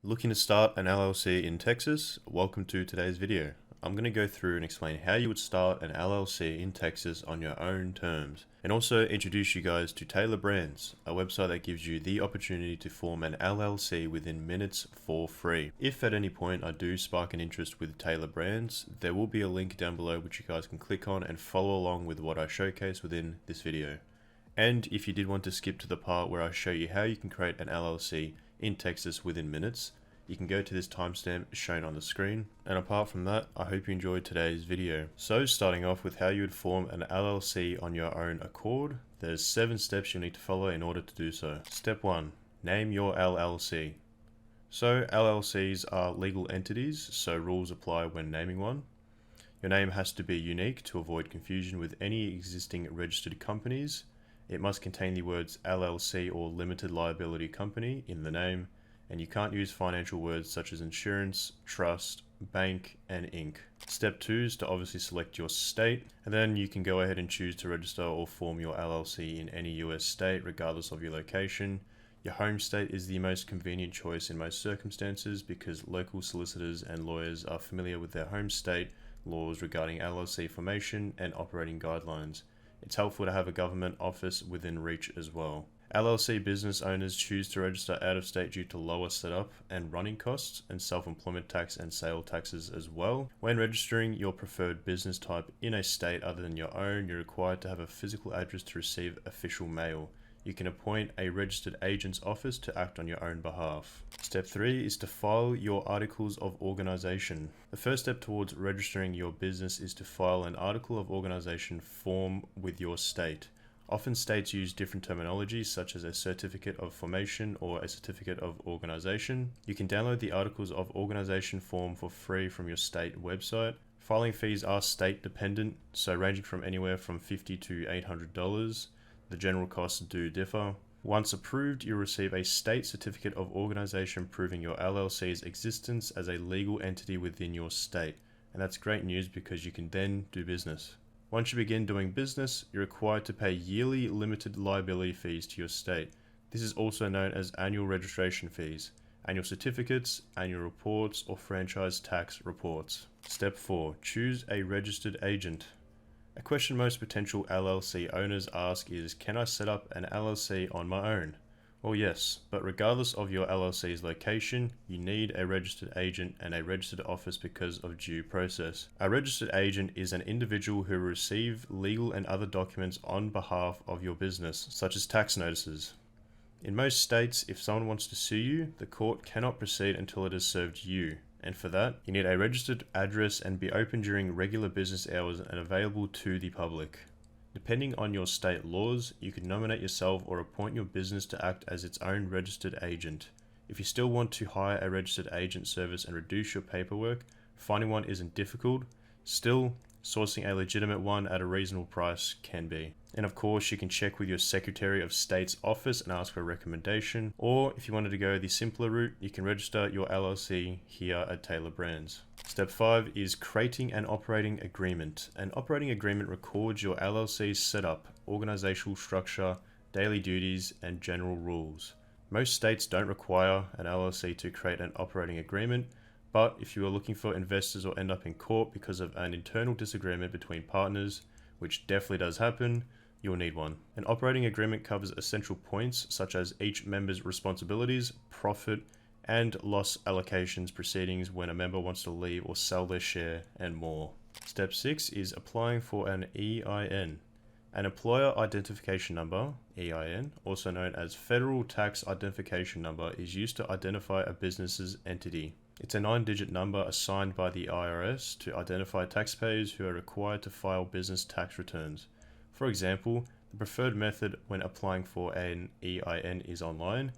Looking to start an LLC in Texas? Welcome to today's video. I'm going to go through and explain how you would start an LLC in Texas on your own terms, and also introduce you guys to Taylor Brands, a website that gives you the opportunity to form an LLC within minutes for free. If at any point I do spark an interest with Taylor Brands, there will be a link down below which you guys can click on and follow along with what I showcase within this video. And if you did want to skip to the part where I show you how you can create an LLC in Texas within minutes, you can go to this timestamp shown on the screen. And apart from that, I hope you enjoyed today's video. So starting off with how you would form an LLC on your own accord, there's 7 steps you'll need to follow in order to do so. Step 1, name your LLC. So LLCs are legal entities, so rules apply when naming one. Your name has to be unique to avoid confusion with any existing registered companies. It must contain the words LLC or limited liability company in the name, and you can't use financial words such as insurance, trust, bank, and Inc. Step 2 is to obviously select your state, and then you can go ahead and choose to register or form your LLC in any US state regardless of your location. Your home state is the most convenient choice in most circumstances because local solicitors and lawyers are familiar with their home state laws regarding LLC formation and operating guidelines. It's helpful to have a government office within reach as well. LLC business owners choose to register out of state due to lower setup and running costs and self-employment tax and sale taxes as well. When registering your preferred business type in a state other than your own, you're required to have a physical address to receive official mail. You can appoint a registered agent's office to act on your own behalf. Step 3 is to file your articles of organization. The first step towards registering your business is to file an article of organization form with your state. Often states use different terminology such as a certificate of formation or a certificate of organization. You can download the articles of organization form for free from your state website. Filing fees are state dependent, so ranging from anywhere from $50 to $800. The general costs do differ. Once approved, you'll receive a state certificate of organization proving your LLC's existence as a legal entity within your state. And that's great news because you can then do business. Once you begin doing business, you're required to pay yearly limited liability fees to your state. This is also known as annual registration fees, annual certificates, annual reports, or franchise tax reports. Step 4, choose a registered agent. A question most potential LLC owners ask is, can I set up an LLC on my own? Well, yes, but regardless of your LLC's location, you need a registered agent and a registered office because of due process. A registered agent is an individual who will receive legal and other documents on behalf of your business, such as tax notices. In most states, if someone wants to sue you, the court cannot proceed until it has served you. And for that, you need a registered address and be open during regular business hours and available to the public. Depending on your state laws, you can nominate yourself or appoint your business to act as its own registered agent. If you still want to hire a registered agent service and reduce your paperwork, finding one isn't difficult. Still, sourcing a legitimate one at a reasonable price can be. And of course, you can check with your Secretary of State's office and ask for a recommendation. Or if you wanted to go the simpler route, you can register your LLC here at Taylor Brands. Step 5 is creating an operating agreement. An operating agreement records your LLC's setup, organizational structure, daily duties, and general rules. Most states don't require an LLC to create an operating agreement, but if you are looking for investors or end up in court because of an internal disagreement between partners, which definitely does happen, you'll need one. An operating agreement covers essential points such as each member's responsibilities, profit, and loss allocations proceedings when a member wants to leave or sell their share, and more. Step 6 is applying for an EIN. An employer identification number, EIN, also known as Federal Tax Identification Number, is used to identify a business's entity. It's a 9-digit number assigned by the IRS to identify taxpayers who are required to file business tax returns. For example, the preferred method when applying for an EIN is online.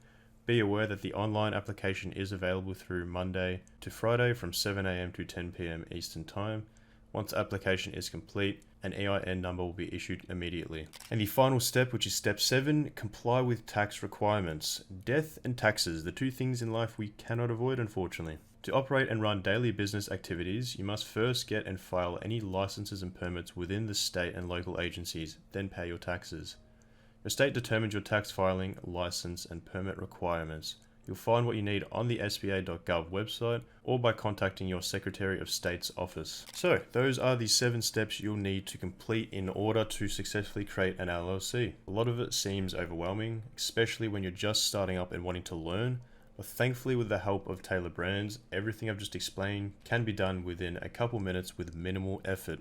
Be aware that the online application is available through Monday to Friday from 7 a.m. to 10 p.m. Eastern Time. Once the application is complete, an EIN number will be issued immediately. And the final step, which is step 7, comply with tax requirements. Death and taxes, the two things in life we cannot avoid, unfortunately. To operate and run daily business activities, you must first get and file any licenses and permits within the state and local agencies, then pay your taxes. Your state determines your tax filing, license, and permit requirements. You'll find what you need on the sba.gov website or by contacting your Secretary of State's office. So those are the 7 steps you'll need to complete in order to successfully create an LLC. A lot of it seems overwhelming, especially when you're just starting up and wanting to learn. But thankfully, with the help of Taylor Brands, everything I've just explained can be done within a couple minutes with minimal effort.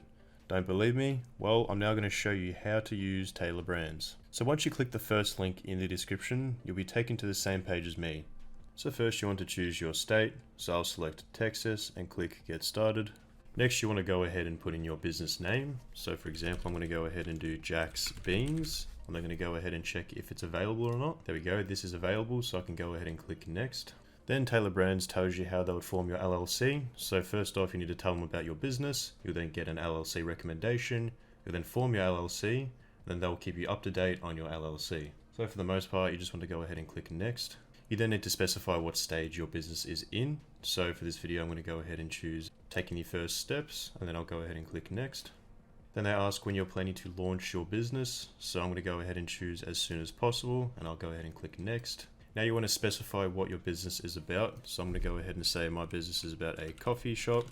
Don't believe me? Well, I'm now going to show you how to use Taylor Brands. So once you click the first link in the description, you'll be taken to the same page as me. So first you want to choose your state, so I'll select Texas and click Get Started. Next you want to go ahead and put in your business name. So for example, I'm going to go ahead and do Jack's Beans. I'm then going to go ahead and check if it's available or not. There we go, this is available, so I can go ahead and click Next. Then Taylor Brands tells you how they would form your LLC. So first off, you need to tell them about your business. You'll then get an LLC recommendation. You'll then form your LLC. And then they'll keep you up to date on your LLC. So for the most part, you just want to go ahead and click Next. You then need to specify what stage your business is in. So for this video, I'm going to go ahead and choose taking the first steps, and then I'll go ahead and click Next. Then they ask when you're planning to launch your business. So I'm going to go ahead and choose as soon as possible, and I'll go ahead and click Next. Now you want to specify what your business is about. So I'm going to go ahead and say my business is about a coffee shop.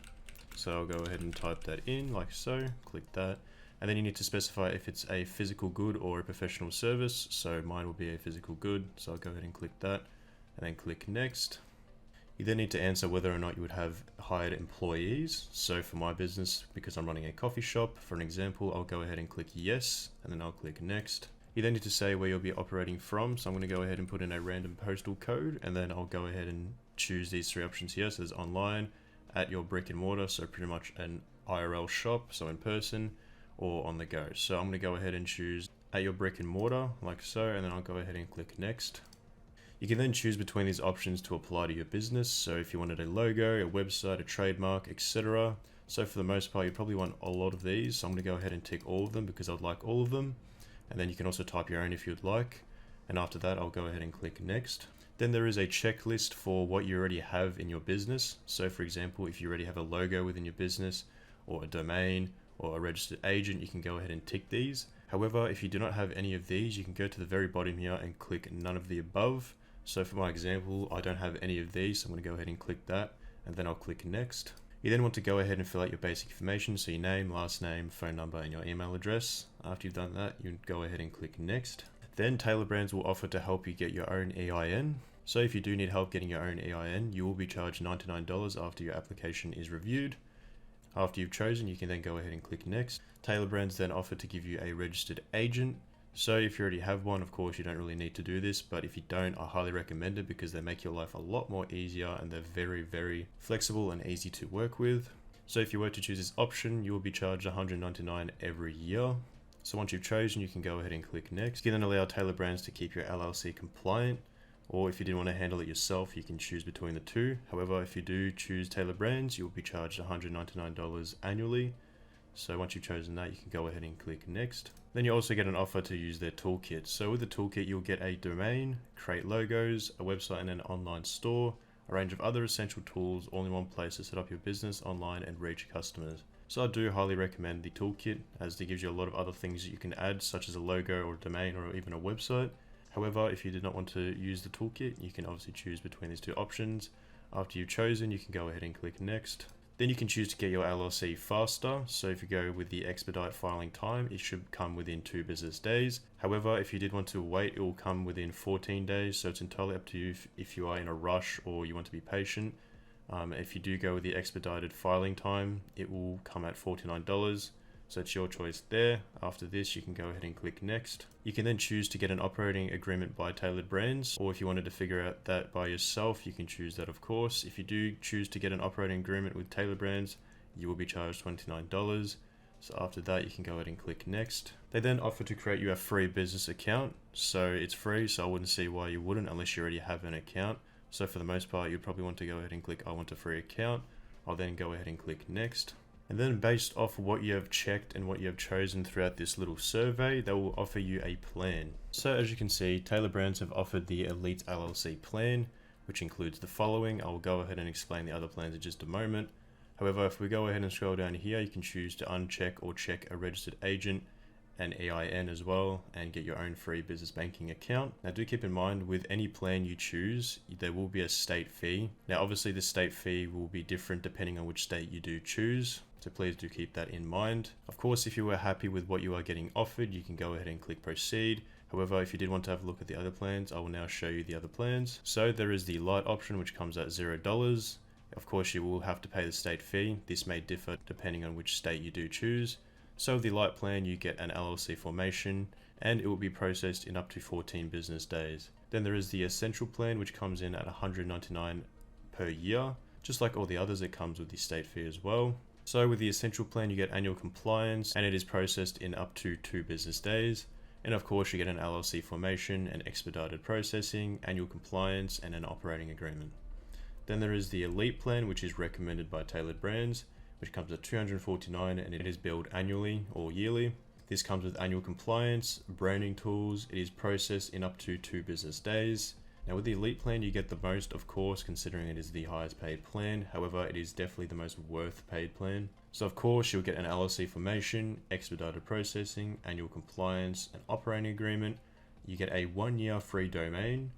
So I'll go ahead and type that in like so, click that. And then you need to specify if it's a physical good or a professional service. So mine will be a physical good. So I'll go ahead and click that and then click Next. You then need to answer whether or not you would have hired employees. So for my business, because I'm running a coffee shop, for an example, I'll go ahead and click Yes, and then I'll click Next. You then need to say where you'll be operating from. So I'm going to go ahead and put in a random postal code, and then I'll go ahead and choose these 3 options here. So there's online, at your brick and mortar, so pretty much an IRL shop, so in person, or on the go. So I'm going to go ahead and choose at your brick and mortar, like so, and then I'll go ahead and click Next. You can then choose between these options to apply to your business. So if you wanted a logo, a website, a trademark, etc. So for the most part, you probably want a lot of these. So I'm going to go ahead and tick all of them because I'd like all of them. And then you can also type your own if you'd like. And after that, I'll go ahead and click Next. Then there is a checklist for what you already have in your business. So for example, if you already have a logo within your business or a domain or a registered agent, you can go ahead and tick these. However, if you do not have any of these, you can go to the very bottom here and click none of the above. So for my example, I don't have any of these, so I'm going to go ahead and click that, and then I'll click Next. You then want to go ahead and fill out your basic information, so your name, last name, phone number, and your email address. After you've done that, you go ahead and click Next. Then Taylor Brands will offer to help you get your own EIN. So if you do need help getting your own EIN, you will be charged $99 after your application is reviewed. After you've chosen, you can then go ahead and click Next. Taylor Brands then offer to give you a registered agent. So if you already have one, of course, you don't really need to do this, but if you don't, I highly recommend it because they make your life a lot more easier and they're very, very flexible and easy to work with. So if you were to choose this option, you will be charged $199 every year. So once you've chosen, you can go ahead and click Next. You can then allow Taylor Brands to keep your LLC compliant, or if you didn't want to handle it yourself, you can choose between the two. However, if you do choose Taylor Brands, you will be charged $199 annually. So once you've chosen that, you can go ahead and click Next. Then you also get an offer to use their toolkit. So with the toolkit, you'll get a domain, create logos, a website and an online store, a range of other essential tools all in one place to set up your business online and reach customers. So I do highly recommend the toolkit as it gives you a lot of other things that you can add, such as a logo or a domain or even a website. However, if you did not want to use the toolkit, you can obviously choose between these 2 options. After you've chosen, you can go ahead and click Next. Then you can choose to get your LLC faster. So if you go with the expedite filing time, it should come within 2 business days. However, if you did want to wait, it will come within 14 days. So it's entirely up to you if you are in a rush or you want to be patient. If you do go with the expedited filing time, it will come at $49. So it's your choice there. After this, you can go ahead and click Next. You can then choose to get an operating agreement by Taylor Brands, or if you wanted to figure out that by yourself, you can choose that, of course. If you do choose to get an operating agreement with Taylor Brands, you will be charged $29. So after that, you can go ahead and click Next. They then offer to create you a free business account. So it's free, so I wouldn't see why you wouldn't unless you already have an account. So for the most part, you'd probably want to go ahead and click I want a free account. I'll then go ahead and click Next. And then based off what you have checked and what you have chosen throughout this little survey, they will offer you a plan. So as you can see, Taylor Brands have offered the Elite LLC plan, which includes the following. I will go ahead and explain the other plans in just a moment. However, if we go ahead and scroll down here, you can choose to uncheck or check a registered agent an EIN as well and get your own free business banking account. Now do keep in mind, with any plan you choose, there will be a state fee. Now obviously the state fee will be different depending on which state you do choose, so please do keep that in mind. Of course, if you were happy with what you are getting offered, you can go ahead and click proceed. However, if you did want to have a look at the other plans, I will now show you the other plans. So there is the light option, which comes at $0. Of course, you will have to pay the state fee. This may differ depending on which state you do choose. So with the light plan, you get an LLC formation and it will be processed in up to 14 business days. Then there is the essential plan, which comes in at $199 per year. Just like all the others, it comes with the state fee as well. So with the essential plan, you get annual compliance and it is processed in up to 2 business days. And of course, you get an LLC formation, an expedited processing, annual compliance, and an operating agreement. Then there is the Elite plan, which is recommended by Tailored Brands, which comes at $249 and it is billed annually or yearly. This comes with annual compliance, branding tools. It is processed in up to 2 business days. Now with the Elite plan, you get the most, of course, considering it is the highest paid plan. However, it is definitely the most worth paid plan. So of course, you'll get an LLC formation, expedited processing, annual compliance, an operating agreement. You get a 1-year free domain,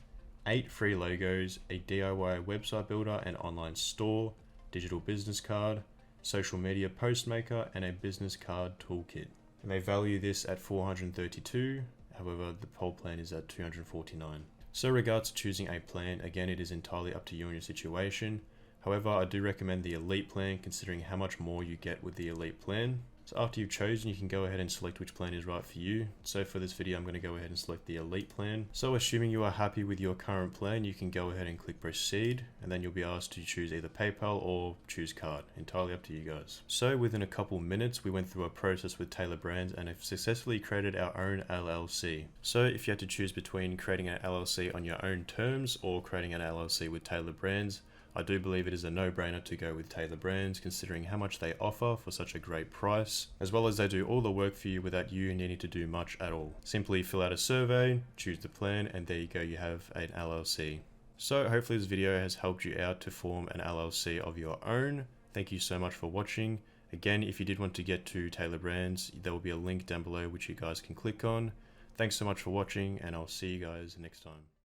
8 free logos, a DIY website builder and online store, digital business card, social media post maker, and a business card toolkit. And they value this at $432. However, the whole plan is at $249. So regards to choosing a plan, again, it is entirely up to you and your situation. However, I do recommend the Elite plan, considering how much more you get with the Elite plan. So after you've chosen, you can go ahead and select which plan is right for you. So for this video, I'm going to go ahead and select the Elite plan. So assuming you are happy with your current plan, you can go ahead and click proceed, and then you'll be asked to choose either PayPal or choose card. Entirely up to you guys. So within a couple minutes, we went through a process with Tailored Brands and have successfully created our own LLC. So if you had to choose between creating an LLC on your own terms or creating an LLC with Tailored Brands, I do believe it is a no-brainer to go with Tailored Brands, considering how much they offer for such a great price, as well as they do all the work for you without you needing to do much at all. Simply fill out a survey, choose the plan, and there you go, you have an LLC. So hopefully this video has helped you out to form an LLC of your own. Thank you so much for watching. Again, if you did want to get to Tailored Brands, there will be a link down below which you guys can click on. Thanks so much for watching, and I'll see you guys next time.